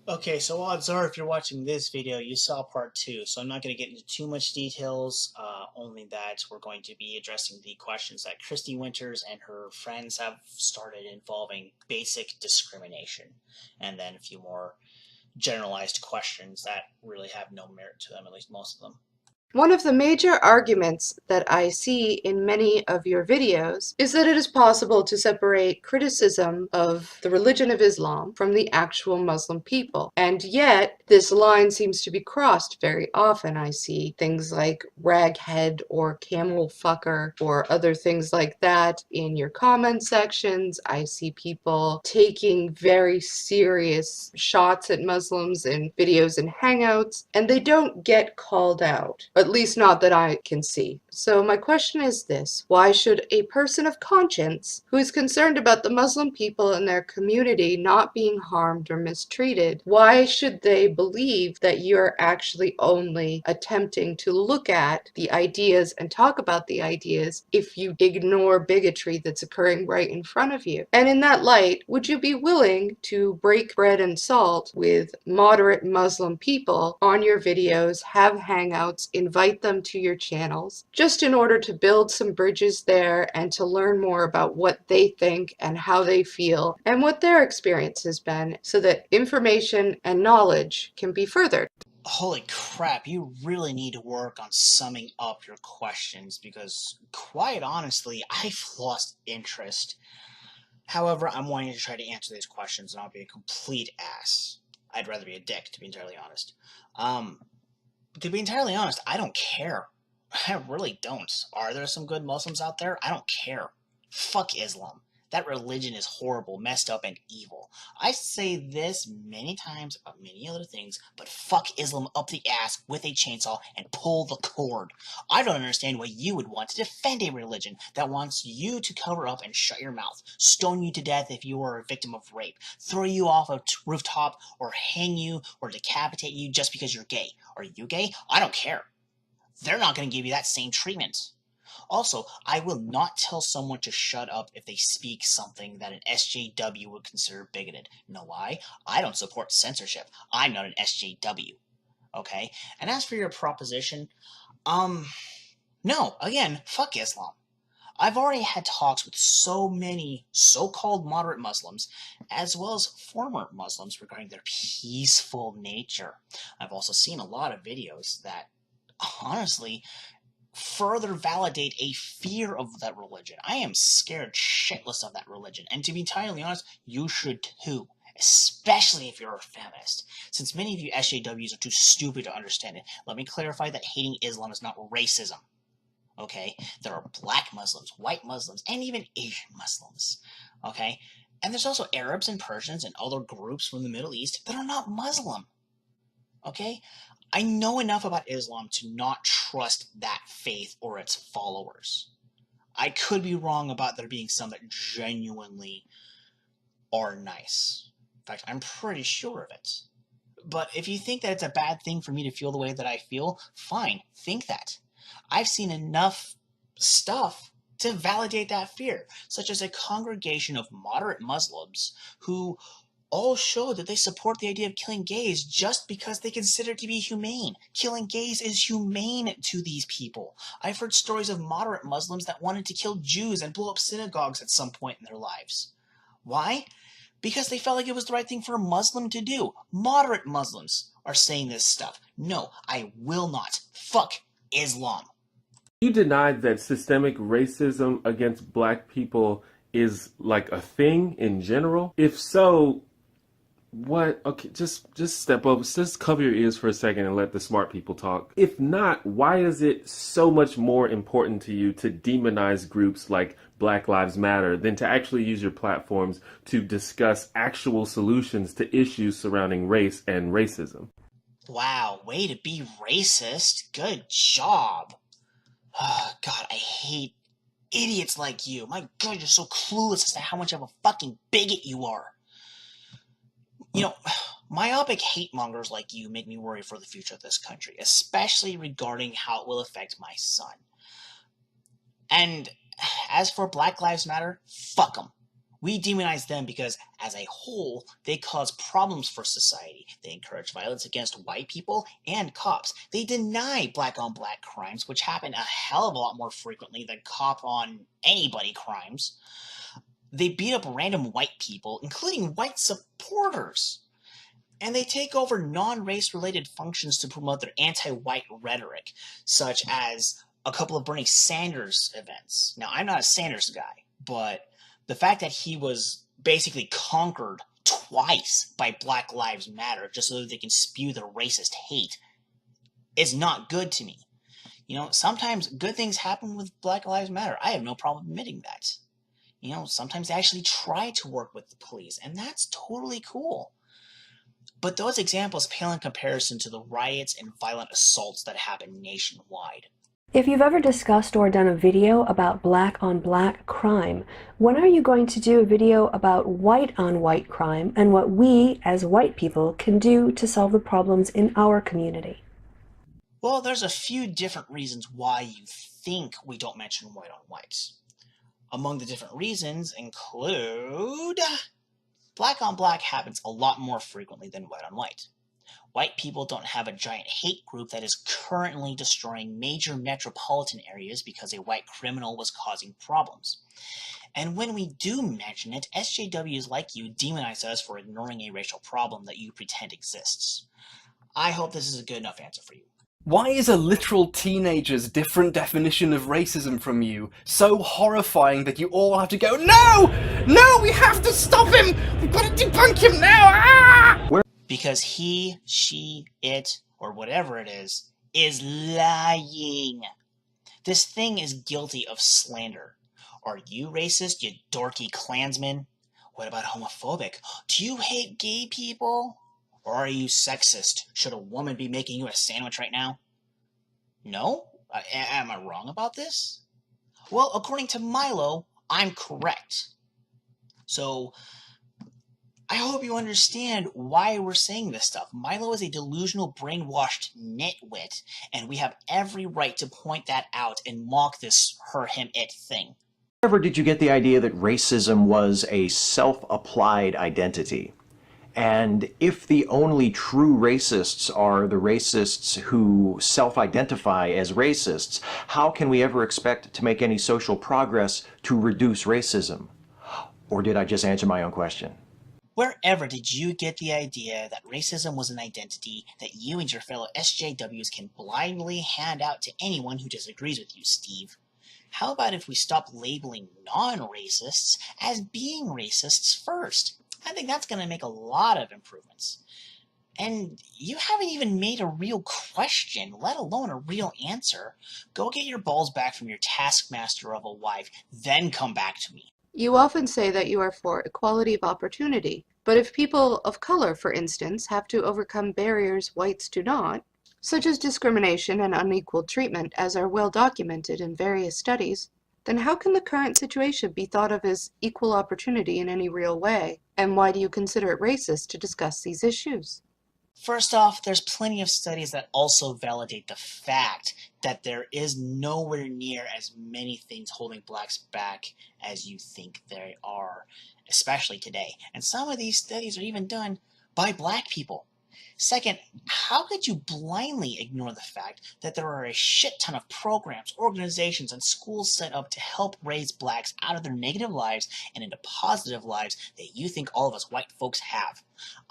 Okay, so odds are if you're watching this video, you saw part two, so I'm not going to get into too much details, only that we're going to be addressing the questions that Kristi Winters and her friends have started involving basic discrimination, and then a few more generalized questions that really have no merit to them, at least most of them. One of the major arguments that I see in many of your videos is that it is possible to separate criticism of the religion of Islam from the actual Muslim people. And yet, this line seems to be crossed very often. I see things like raghead or camel fucker or other things like that in your comment sections. I see people taking very serious shots at Muslims in videos and hangouts, and they don't get called out. At least not that I can see. So my question is this: why should a person of conscience who is concerned about the Muslim people in their community not being harmed or mistreated, why should they believe that you're actually only attempting to look at the ideas and talk about the ideas if you ignore bigotry that's occurring right in front of you? And in that light, would you be willing to break bread and salt with moderate Muslim people on your videos, have hangouts, invite them to your channels, just in order to build some bridges there and to learn more about what they think and how they feel and what their experience has been, so that information and knowledge can be furthered? Holy crap, you really need to work on summing up your questions because, quite honestly, I've lost interest. However, I'm wanting to try to answer these questions and I'll be a complete ass. I'd rather be a dick, to be entirely honest. Um, to be entirely honest, I don't care. I really don't. Are there some good Muslims out there? I don't care. Fuck Islam. That religion is horrible, messed up, and evil. I say this many times about many other things, but fuck Islam up the ass with a chainsaw and pull the cord. I don't understand why you would want to defend a religion that wants you to cover up and shut your mouth, stone you to death if you are a victim of rape, throw you off a rooftop, or hang you or decapitate you just because you're gay. Are you gay? I don't care. They're not going to give you that same treatment. Also, I will not tell someone to shut up if they speak something that an SJW would consider bigoted. You know why? I don't support censorship. I'm not an SJW. Okay? And as for your proposition, um, no, again, fuck Islam. I've already had talks with so many so-called moderate Muslims, as well as former Muslims, regarding their peaceful nature. I've also seen a lot of videos that, honestly, further validate a fear of that religion. I am scared shitless of that religion, and to be entirely honest, you should too. Especially if you're a feminist. Since many of you SJWs are too stupid to understand it, let me clarify that hating Islam is not racism. Okay? There are black Muslims, white Muslims, and even Asian Muslims. Okay? And there's also Arabs and Persians and other groups from the Middle East that are not Muslim. Okay? I know enough about Islam to not trust that faith or its followers. I could be wrong about there being some that genuinely are nice. In fact, I'm pretty sure of it. But if you think that it's a bad thing for me to feel the way that I feel, fine, think that. I've seen enough stuff to validate that fear, such as a congregation of moderate Muslims who all show that they support the idea of killing gays just because they consider it to be humane. Killing gays is humane to these people. I've heard stories of moderate Muslims that wanted to kill Jews and blow up synagogues at some point in their lives. Why? Because they felt like it was the right thing for a Muslim to do. Moderate Muslims are saying this stuff. No, I will not. Fuck Islam. You denied that systemic racism against black people is like a thing in general. If so, what? Okay, just step up, just cover your ears for a second and let the smart people talk. If not, why is it so much more important to you to demonize groups like Black Lives Matter than to actually use your platforms to discuss actual solutions to issues surrounding race and racism? Wow, way to be racist. Good job. Oh, God, I hate idiots like you. My God, you're so clueless as to how much of a fucking bigot you are. You know, myopic hate mongers like you make me worry for the future of this country, especially regarding how it will affect my son. And as for Black Lives Matter, fuck them. We demonize them because, as a whole, they cause problems for society. They encourage violence against white people and cops. They deny black-on-black crimes, which happen a hell of a lot more frequently than cop-on-anybody crimes. They beat up random white people, including white supporters. And they take over non-race related functions to promote their anti-white rhetoric, such as a couple of Bernie Sanders events. Now, I'm not a Sanders guy, but the fact that he was basically conquered twice by Black Lives Matter just so that they can spew their racist hate is not good to me. Sometimes good things happen with Black Lives Matter. I have no problem admitting that. Sometimes they actually try to work with the police, and that's totally cool. But those examples pale in comparison to the riots and violent assaults that happen nationwide. If you've ever discussed or done a video about black-on-black crime, when are you going to do a video about white-on-white crime and what we, as white people, can do to solve the problems in our community? Well, there's a few different reasons why you think we don't mention white-on-white. Among the different reasons include black-on-black happens a lot more frequently than white-on-white. White people don't have a giant hate group that is currently destroying major metropolitan areas because a white criminal was causing problems. And when we do mention it, SJWs like you demonize us for ignoring a racial problem that you pretend exists. I hope this is a good enough answer for you. Why is a literal teenager's different definition of racism from you so horrifying that you all have to go, No! No, we have to stop him! We've got to debunk him now! Ah! Because he, she, it, or whatever it is lying. This thing is guilty of slander. Are you racist, you dorky Klansman? What about homophobic? Do you hate gay people? Or are you sexist? Should a woman be making you a sandwich right now? No? Am I wrong about this? Well, according to Milo, I'm correct. So, I hope you understand why we're saying this stuff. Milo is a delusional, brainwashed nitwit, and we have every right to point that out and mock this her, him, it thing. Wherever did you get the idea that racism was a self-applied identity? And if the only true racists are the racists who self-identify as racists, how can we ever expect to make any social progress to reduce racism? Or did I just answer my own question? Wherever did you get the idea that racism was an identity that you and your fellow SJWs can blindly hand out to anyone who disagrees with you, Steve? How about if we stop labeling non-racists as being racists first? I think that's going to make a lot of improvements. And you haven't even made a real question, let alone a real answer. Go get your balls back from your taskmaster of a wife, then come back to me. You often say that you are for equality of opportunity, but if people of color, for instance, have to overcome barriers whites do not, such as discrimination and unequal treatment as are well documented in various studies, then how can the current situation be thought of as equal opportunity in any real way? And why do you consider it racist to discuss these issues? First off, there's plenty of studies that also validate the fact that there is nowhere near as many things holding blacks back as you think there are, especially today. And some of these studies are even done by black people. Second, how could you blindly ignore the fact that there are a shit ton of programs, organizations, and schools set up to help raise blacks out of their negative lives and into positive lives that you think all of us white folks have?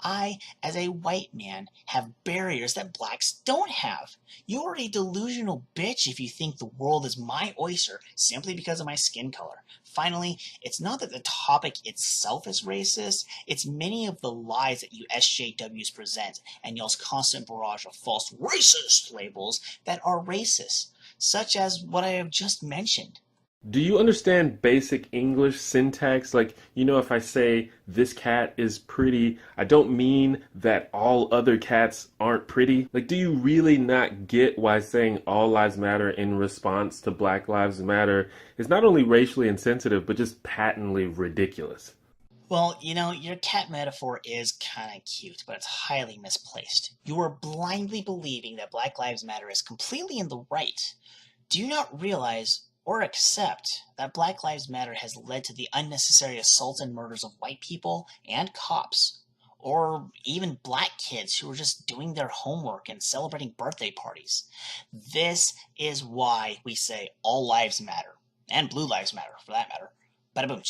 I, as a white man, have barriers that blacks don't have. You're a delusional bitch if you think the world is my oyster simply because of my skin color. Finally, it's not that the topic itself is racist, it's many of the lies that you SJWs present and y'all's constant barrage of false racist labels that are racist, such as what I have just mentioned. Do you understand basic English syntax? Like, if I say this cat is pretty, I don't mean that all other cats aren't pretty. Like, do you really not get why saying all lives matter in response to Black Lives Matter is not only racially insensitive, but just patently ridiculous? Well, your cat metaphor is kind of cute, but it's highly misplaced. You are blindly believing that Black Lives Matter is completely in the right. Do you not realize or accept that Black Lives Matter has led to the unnecessary assaults and murders of white people and cops, or even black kids who are just doing their homework and celebrating birthday parties. This is why we say all lives matter, and blue lives matter for that matter. Bada boom.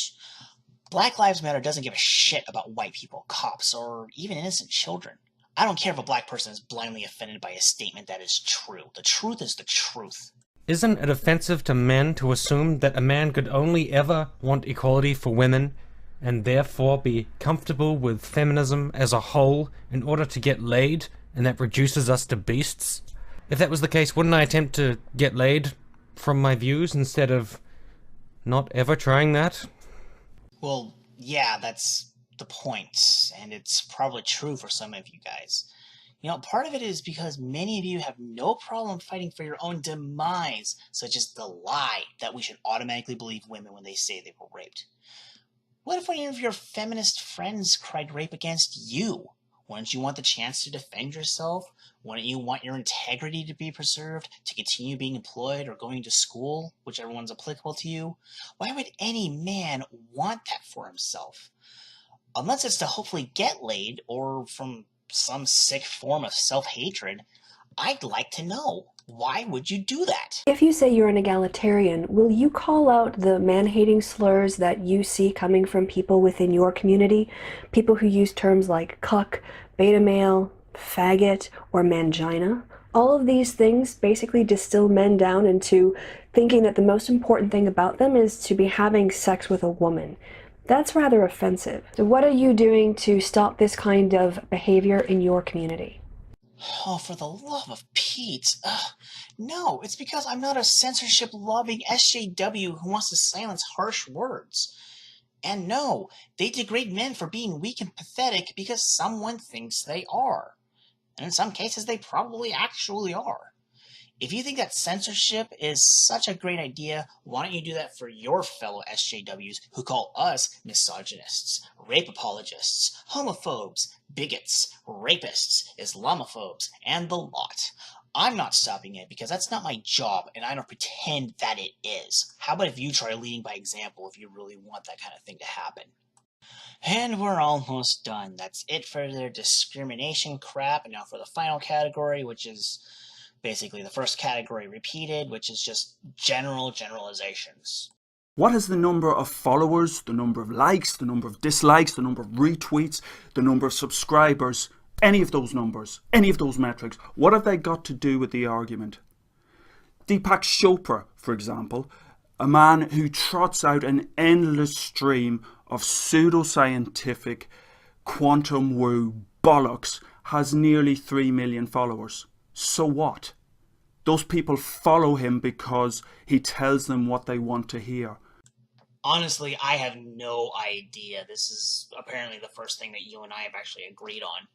Black Lives Matter doesn't give a shit about white people, cops, or even innocent children. I don't care if a black person is blindly offended by a statement that is true. The truth is the truth. Isn't it offensive to men to assume that a man could only ever want equality for women, and therefore be comfortable with feminism as a whole in order to get laid, and that reduces us to beasts? If that was the case, wouldn't I attempt to get laid from my views instead of not ever trying that? Well, yeah, that's the point, and it's probably true for some of you guys. Part of it is because many of you have no problem fighting for your own demise, such as the lie that we should automatically believe women when they say they were raped. What if any of your feminist friends cried rape against you? Wouldn't you want the chance to defend yourself? Wouldn't you want your integrity to be preserved, to continue being employed or going to school, whichever one's applicable to you? Why would any man want that for himself? Unless it's to hopefully get laid, or from some sick form of self-hatred, I'd like to know. Why would you do that? If you say you're an egalitarian, will you call out the man-hating slurs that you see coming from people within your community? People who use terms like cuck, beta male, faggot, or mangina? All of these things basically distill men down into thinking that the most important thing about them is to be having sex with a woman. That's rather offensive. So what are you doing to stop this kind of behavior in your community? Oh, for the love of Pete. No, it's because I'm not a censorship-loving SJW who wants to silence harsh words. And no, they degrade men for being weak and pathetic because someone thinks they are. And in some cases, they probably actually are. If you think that censorship is such a great idea, why don't you do that for your fellow SJWs who call us misogynists, rape apologists, homophobes, bigots, rapists, Islamophobes, and the lot. I'm not stopping it because that's not my job, and I don't pretend that it is. How about if you try leading by example if you really want that kind of thing to happen? And we're almost done. That's it for their discrimination crap. And now for the final category, which is basically the first category repeated, which is just generalizations. What is the number of followers, the number of likes, the number of dislikes, the number of retweets, the number of subscribers, any of those numbers, any of those metrics, what have they got to do with the argument? Deepak Chopra, for example, a man who trots out an endless stream of pseudoscientific quantum woo bollocks, has nearly 3 million followers. So what? Those people follow him because he tells them what they want to hear. Honestly, I have no idea. This is apparently the first thing that you and I have actually agreed on.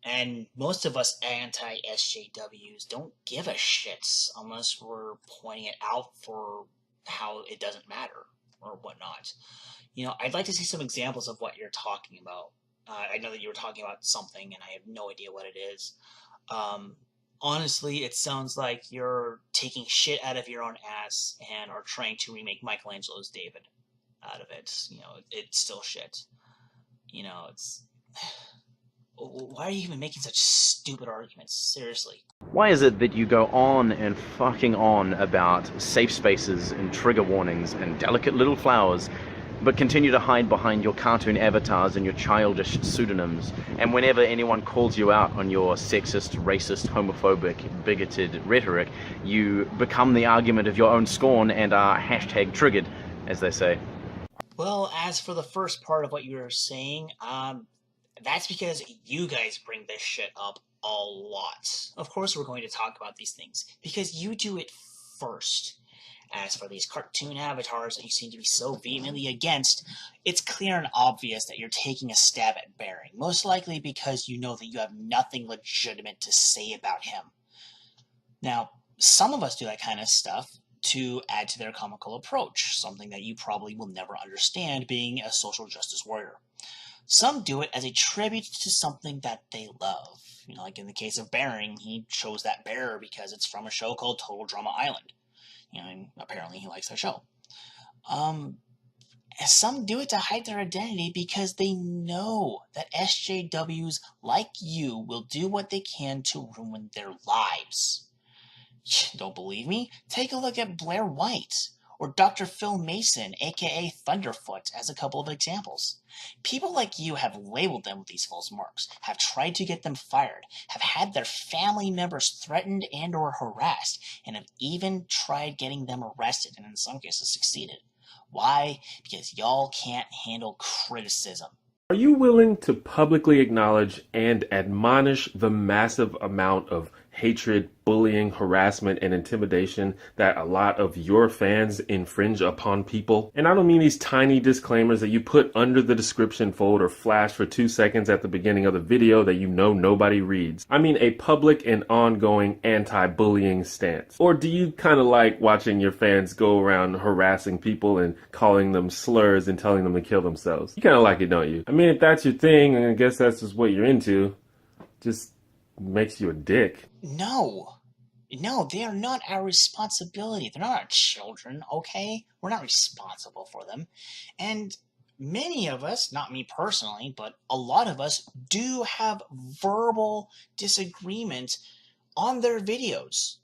And most of us anti-SJWs don't give a shit unless we're pointing it out for how it doesn't matter or whatnot. I'd like to see some examples of what you're talking about. I know that you were talking about something and I have no idea what it is. Honestly, it sounds like you're taking shit out of your own ass and are trying to remake Michelangelo's David out of it. It's still shit. It's... Why are you even making such stupid arguments? Seriously. Why is it that you go on and fucking on about safe spaces and trigger warnings and delicate little flowers, but continue to hide behind your cartoon avatars and your childish pseudonyms, and whenever anyone calls you out on your sexist, racist, homophobic, bigoted rhetoric, you become the argument of your own scorn and are hashtag triggered, as they say? Well, as for the first part of what you were saying, that's because you guys bring this shit up a lot. Of course we're going to talk about these things, because you do it first. As for these cartoon avatars that you seem to be so vehemently against, it's clear and obvious that you're taking a stab at Bering, most likely because you know that you have nothing legitimate to say about him. Now, some of us do that kind of stuff to add to their comical approach, something that you probably will never understand being a social justice warrior. Some do it as a tribute to something that they love. Like in the case of Bering, he chose that bear because it's from a show called Total Drama Island. And apparently he likes their show. Some do it to hide their identity because they know that SJWs like you will do what they can to ruin their lives. Don't believe me? Take a look at Blair White or Dr. Phil Mason, aka Thunderfoot, as a couple of examples. People like you have labeled them with these false marks, have tried to get them fired, have had their family members threatened and or harassed, and have even tried getting them arrested and in some cases succeeded. Why? Because y'all can't handle criticism. Are you willing to publicly acknowledge and admonish the massive amount of hatred, bullying, harassment, and intimidation that a lot of your fans infringe upon people? And I don't mean these tiny disclaimers that you put under the description fold or flash for 2 seconds at the beginning of the video that you know nobody reads. I mean a public and ongoing anti-bullying stance. Or do you kind of like watching your fans go around harassing people and calling them slurs and telling them to kill themselves? You kind of like it, don't you? I mean, if that's your thing, and I guess that's just what you're into, just makes you a dick. No, they are not our responsibility. They're not our children, okay? We're not responsible for them. And many of us, not me personally, but a lot of us do have verbal disagreement on their videos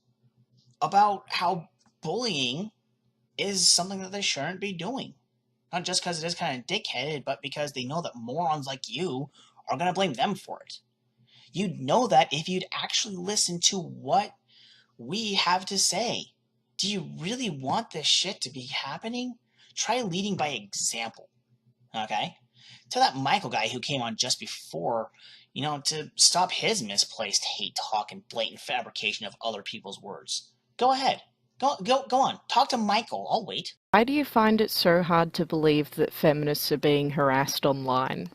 about how bullying is something that they shouldn't be doing. Not just because it is kind of dickheaded, but because they know that morons like you are going to blame them for it. You'd know that if you'd actually listen to what we have to say. Do you really want this shit to be happening? Try leading by example, okay? Tell that Michael guy who came on just before, to stop his misplaced hate talk and blatant fabrication of other people's words. Go ahead. Go on. Talk to Michael. I'll wait. Why do you find it so hard to believe that feminists are being harassed online?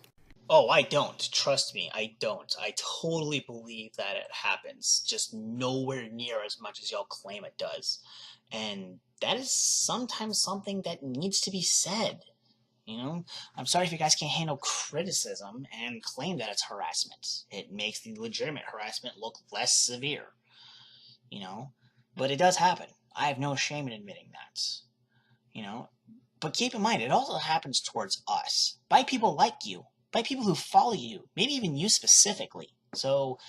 Oh, I don't. Trust me, I don't. I totally believe that it happens, just nowhere near as much as y'all claim it does. And that is sometimes something that needs to be said. I'm sorry if you guys can't handle criticism and claim that it's harassment. It makes the legitimate harassment look less severe. But it does happen. I have no shame in admitting that. But keep in mind, it also happens towards us, by people like you. By people who follow you, maybe even you specifically. So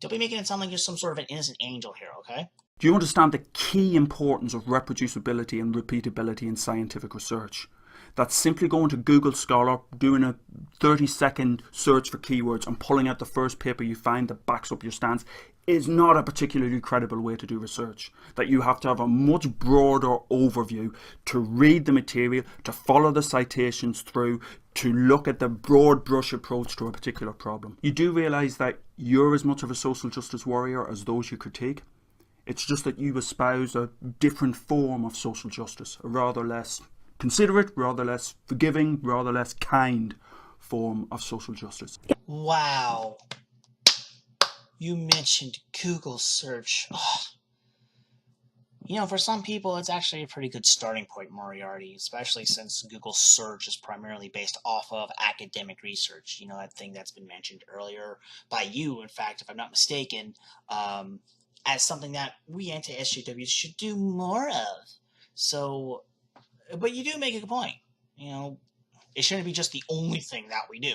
don't be making it sound like you're some sort of an innocent angel here, okay? Do you understand the key importance of reproducibility and repeatability in scientific research? That's simply going to Google Scholar, doing a 30-second search for keywords and pulling out the first paper you find that backs up your stance is not a particularly credible way to do research. That you have to have a much broader overview, to read the material, to follow the citations through, to look at the broad brush approach to a particular problem. You do realise that you're as much of a social justice warrior as those you critique. It's just that you espouse a different form of social justice, a rather less considerate, rather less forgiving, rather less kind form of social justice. Wow. You mentioned Google search. For some people, it's actually a pretty good starting point, Moriarty, especially since Google search is primarily based off of academic research. That thing that's been mentioned earlier by you, in fact, if I'm not mistaken, as something that we anti-SJWs should do more of. So, but you do make a good point. It shouldn't be just the only thing that we do.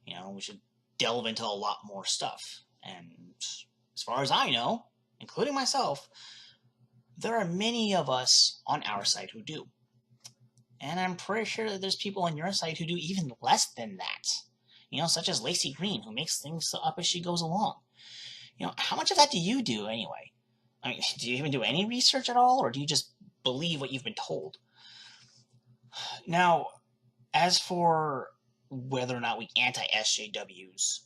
We should delve into a lot more stuff. And as far as I know, including myself, there are many of us on our side who do. And I'm pretty sure that there's people on your side who do even less than that. Such as Lacey Green, who makes things up as she goes along. How much of that do you do anyway? I mean, do you even do any research at all, or do you just believe what you've been told? Now, as for whether or not we anti-SJWs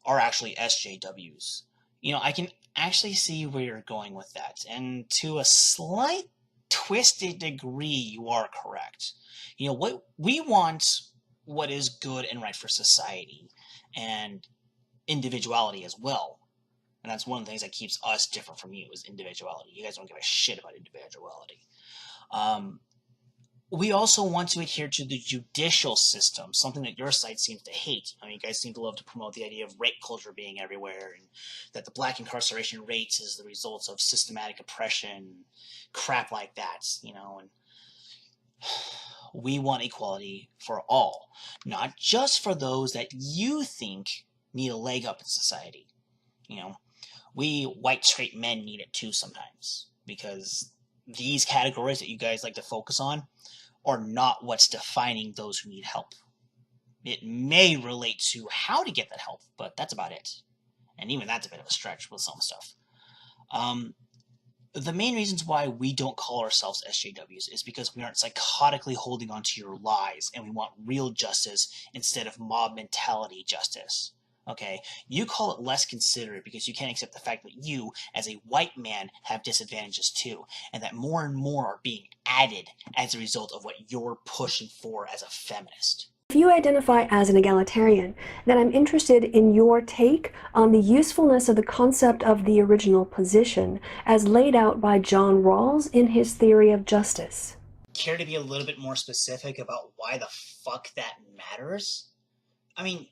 are actually SJWs, I can actually see where you're going with that. And to a slight twisted degree, you are correct. What we want, what is good and right for society and individuality as well. And that's one of the things that keeps us different from you, is individuality. You guys don't give a shit about individuality. We also want to adhere to the judicial system, something that your site seems to hate. I mean, you guys seem to love to promote the idea of rape culture being everywhere, and that the black incarceration rates is the result of systematic oppression, crap like that, and we want equality for all, not just for those that you think need a leg up in society. We white straight men need it too sometimes, because these categories that you guys like to focus on are not what's defining those who need help. It may relate to how to get that help, but that's about it. And even that's a bit of a stretch with some stuff. The main reasons why we don't call ourselves SJWs is because we aren't psychotically holding on to your lies, and we want real justice instead of mob mentality justice. Okay, you call it less considerate because you can't accept the fact that you, as a white man, have disadvantages too, and that more and more are being added as a result of what you're pushing for as a feminist. If you identify as an egalitarian, then I'm interested in your take on the usefulness of the concept of the original position as laid out by John Rawls in his theory of justice. Care to be a little bit more specific about why the fuck that matters? I mean,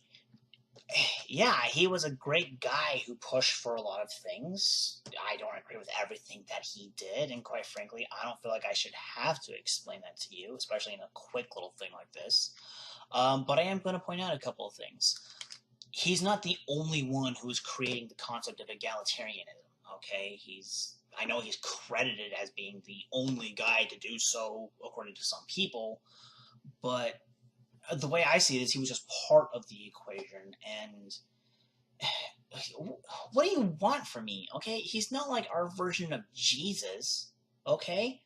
yeah, he was a great guy who pushed for a lot of things. I don't agree with everything that he did, and quite frankly, I don't feel like I should have to explain that to you, especially in a quick little thing like this. But I am going to point out a couple of things. He's not the only one who's creating the concept of egalitarianism, okay? I know he's credited as being the only guy to do so, according to some people, but the way I see it is he was just part of the equation, and what do you want from me, okay? He's not like our version of Jesus, okay?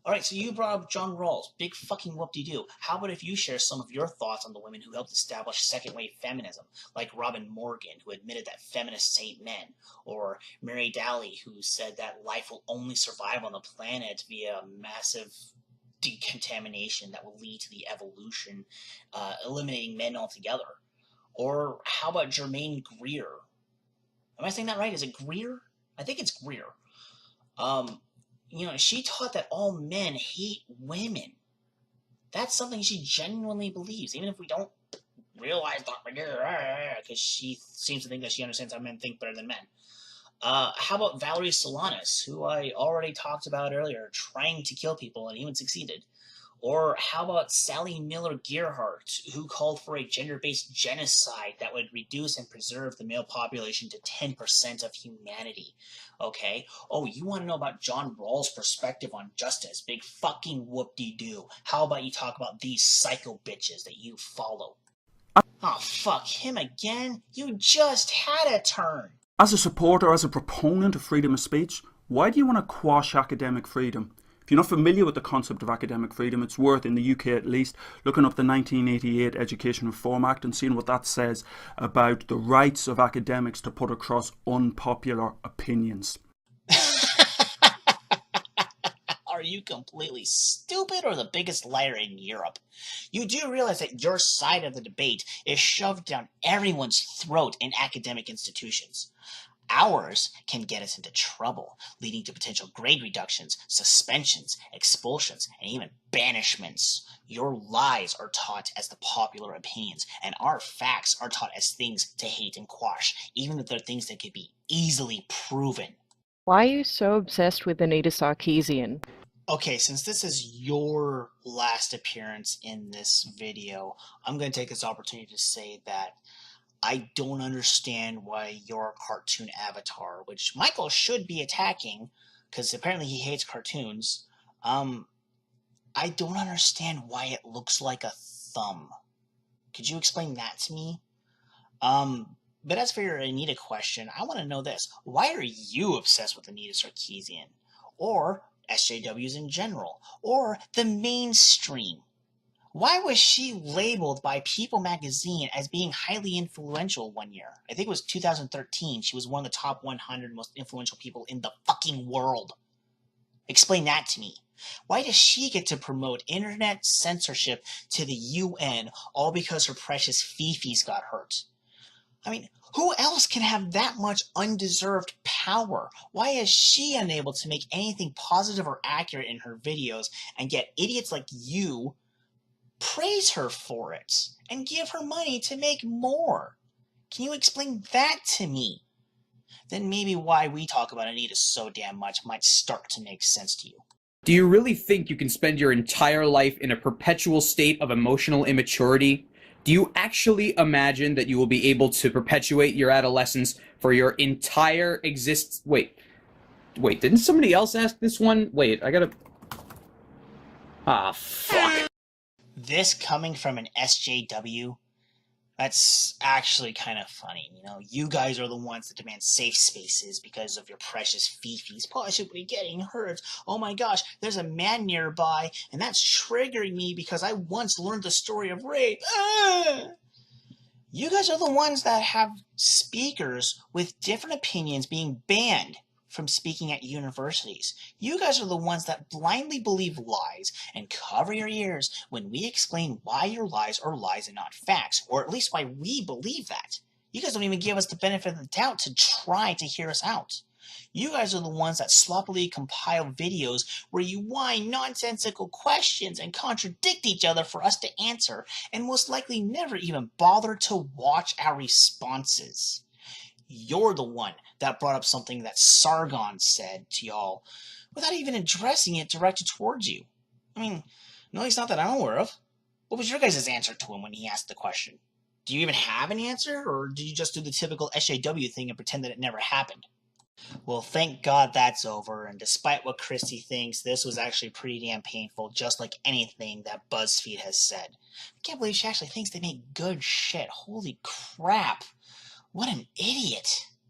Alright, so you brought up John Rawls. Big fucking whoop-de-doo. How about if you share some of your thoughts on the women who helped establish second-wave feminism, like Robin Morgan, who admitted that feminists hate men, or Mary Daly, who said that life will only survive on the planet via massive decontamination that will lead to the evolution, eliminating men altogether. Or how about Germaine Greer? Am I saying that right? Is it Greer? I think it's Greer. She taught that all men hate women. That's something she genuinely believes, even if we don't realize that, because she seems to think that she understands how men think better than men. How about Valerie Solanas, who I already talked about earlier, trying to kill people and even succeeded? Or how about Sally Miller Gearhart, who called for a gender-based genocide that would reduce and preserve the male population to 10% of humanity? Okay? Oh, you want to know about John Rawls' perspective on justice? Big fucking whoop-de-doo. How about you talk about these psycho bitches that you follow? Oh, fuck, him again? You just had a turn. As a supporter, as a proponent of freedom of speech, why do you want to quash academic freedom? If you're not familiar with the concept of academic freedom, it's worth, in the UK at least, looking up the 1988 Education Reform Act and seeing what that says about the rights of academics to put across unpopular opinions. Are you completely stupid or the biggest liar in Europe? You do realize that your side of the debate is shoved down everyone's throat in academic institutions. Ours can get us into trouble, leading to potential grade reductions, suspensions, expulsions, and even banishments. Your lies are taught as the popular opinions, and our facts are taught as things to hate and quash, even if they're things that could be easily proven. Why are you so obsessed with Anita Sarkeesian? Okay, since this is your last appearance in this video, I'm going to take this opportunity to say that I don't understand why your cartoon avatar, which Michael should be attacking, because apparently he hates cartoons, I don't understand why it looks like a thumb. Could you explain that to me? But as for your Anita question, I want to know this. Why are you obsessed with Anita Sarkeesian? Or SJWs in general? Or the mainstream? Why was she labeled by People magazine as being highly influential one year? I think it was 2013. She was one of the top 100 most influential people in the fucking world. Explain that to me. Why does she get to promote internet censorship to the UN all because her precious fifis got hurt? I mean, who else can have that much undeserved power? Why is she unable to make anything positive or accurate in her videos, and yet idiots like you praise her for it and give her money to make more? Can you explain that to me? Then maybe why we talk about Anita so damn much might start to make sense to you. Do you really think you can spend your entire life in a perpetual state of emotional immaturity? Do you actually imagine that you will be able to perpetuate your adolescence for your entire Wait, didn't somebody else ask this one? Wait, I gotta... Ah, fuck. This coming from an SJW? That's actually kind of funny, you know? You guys are the ones that demand safe spaces because of your precious fifis possibly getting hurt. Oh my gosh, there's a man nearby, and that's triggering me because I once learned the story of rape. You guys are the ones that have speakers with different opinions being banned from speaking at universities. You guys are the ones that blindly believe lies and cover your ears when we explain why your lies are lies and not facts, or at least why we believe that. You guys don't even give us the benefit of the doubt to try to hear us out. You guys are the ones that sloppily compile videos where you whine nonsensical questions and contradict each other for us to answer, and most likely never even bother to watch our responses. You're the one that brought up something that Sargon said to y'all without even addressing it directed towards you. I mean, no, he's not that I'm aware of. What was your guys' answer to him when he asked the question? Do you even have an answer, or do you just do the typical SJW thing and pretend that it never happened? Well, thank God that's over, and despite what Kristi thinks, this was actually pretty damn painful, just like anything that BuzzFeed has said. I can't believe she actually thinks they make good shit. Holy crap. What an idiot.